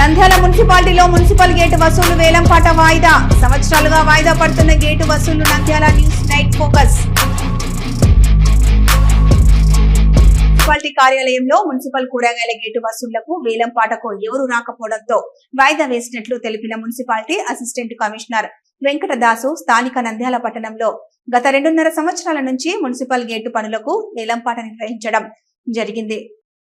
నంద్యాల మున్సిపాలిటీలో municipal gate వసూలు వేలంపాట వాయిదా. సంవత్సరాలుగా వాయిదా పడుతున్న గేటు వసూలు. Nandyal news night focus. Municipality కార్యాలయంలో మున్సిపల్ కూరగాయల గేటు వసూళ్లకు వేలంపాటకు ఎవరు రాకపోవడంతో వాయిదా వేసినట్లు తెలిపిన మున్సిపాలిటీ అసిస్టెంట్ కమిషనర్ వెంకటదాసు స్థానిక నంద్యాల పట్టణంలో గత 2.5 సంవత్సరాల నుంచి మున్సిపల్ గేటు పనులకు వేలంపాట నిర్వహించడం జరిగింది.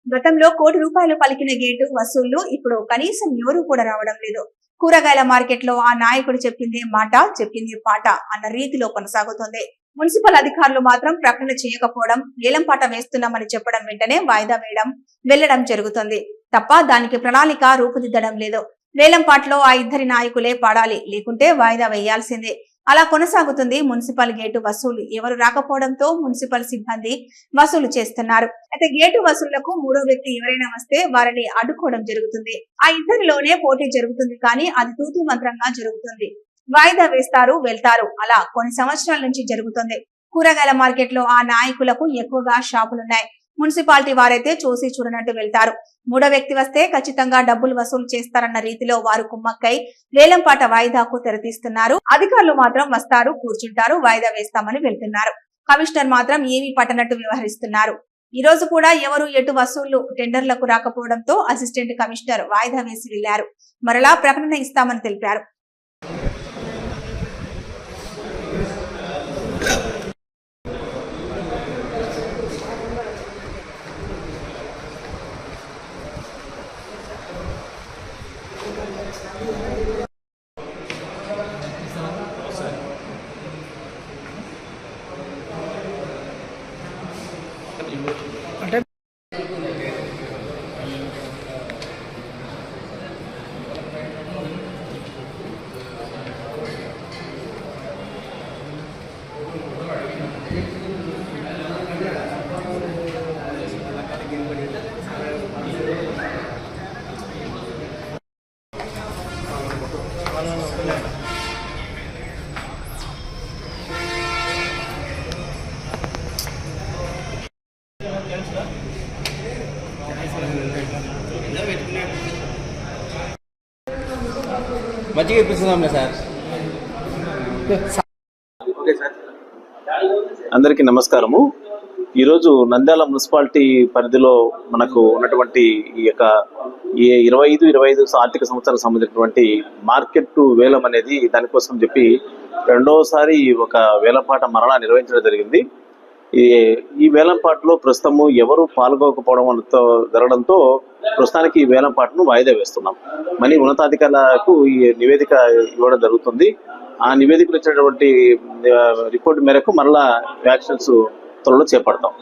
గతంలో ₹1 కోటి పలికిన గేటు వసూళ్లు ఇప్పుడు కనీసం ఎవరూ కూడా రావడం లేదు. కూరగాయల మార్కెట్ లో ఆ నాయకుడు చెప్పింది మాట, చెప్పింది పాట అన్న రీతిలో కొనసాగుతోంది. మున్సిపల్ అధికారులు మాత్రం ప్రకటన చేయకపోవడం, వేలంపాట వేస్తున్నామని చెప్పడం వెంటనే వాయిదా వేయడం, వెళ్లడం జరుగుతుంది తప్ప దానికి ప్రణాళిక రూపుదిద్దడం లేదు. వేలంపాటలో ఆ ఇద్దరి నాయకులే పాడాలి, లేకుంటే వాయిదా వేయాల్సిందే. అలా కొనసాగుతుంది మున్సిపల్ గేటు వసూలు. ఎవరు రాకపోవడంతో మున్సిపల్ సిబ్బంది వసూలు చేస్తున్నారు. అయితే గేటు వసూళ్లకు మూడో వ్యక్తి ఎవరైనా వస్తే వారిని అడ్డుకోవడం జరుగుతుంది. ఆ ఇద్దరిలోనే పోటీ జరుగుతుంది, కానీ అది తూతూ మంత్రంగా జరుగుతుంది. వాయిదా వేస్తారు, వెళ్తారు. అలా కొన్ని సంవత్సరాల నుంచి జరుగుతుంది. కూరగాయల మార్కెట్ లో ఆ నాయకులకు ఎక్కువగా షాపులున్నాయి. మున్సిపాలిటీ వారైతే చూసి చూడనట్టు వెళ్తారు. మూడో వ్యక్తి వస్తే ఖచ్చితంగా డబ్బులు వసూలు చేస్తారన్న రీతిలో వారు కుమ్మక్కై వేలంపాట వాయిదాకు తెరతీస్తున్నారు. అధికారులు మాత్రం వస్తారు, కూర్చుంటారు, వాయిదా వేస్తామని వెళ్తున్నారు. కమిషనర్ మాత్రం ఏమీ పట్టనట్టు వ్యవహరిస్తున్నారు. ఈ రోజు కూడా ఎవరు ఎటు వసూళ్లు టెండర్లకు రాకపోవడంతో అసిస్టెంట్ కమిషనర్ వాయిదా వేసి వెళ్లారు. మరలా ప్రకటన ఇస్తామని తెలిపారు. మంచిగా ఇప్పిస్తున్నాంలే సార్. అందరికీ నమస్కారము. ఈరోజు నంద్యాల మున్సిపాలిటీ పరిధిలో మనకు ఉన్నటువంటి ఈ యొక్క 25 ఆర్థిక సంవత్సరాలకు సంబంధించినటువంటి మార్కెట్ వేలం అనేది దానికోసం చెప్పి రెండవసారి ఒక వేలంపాట మరలా నిర్వహించడం జరిగింది. ఈ వేలంపాటలో ప్రస్తుతము ఎవరు పాల్గొకపోవడంతో జరగడంతో ప్రస్తుతానికి ఈ వేలంపాటను వాయిదా వేస్తున్నాం. మళ్ళీ ఉన్నతాధికారులకు ఈ నివేదిక ఇవ్వడం జరుగుతుంది. ఆ నివేదికలు ఇచ్చినటువంటి రిపోర్ట్ మేరకు మరలా యాక్షన్స్ త్వరలో చేపడతాం.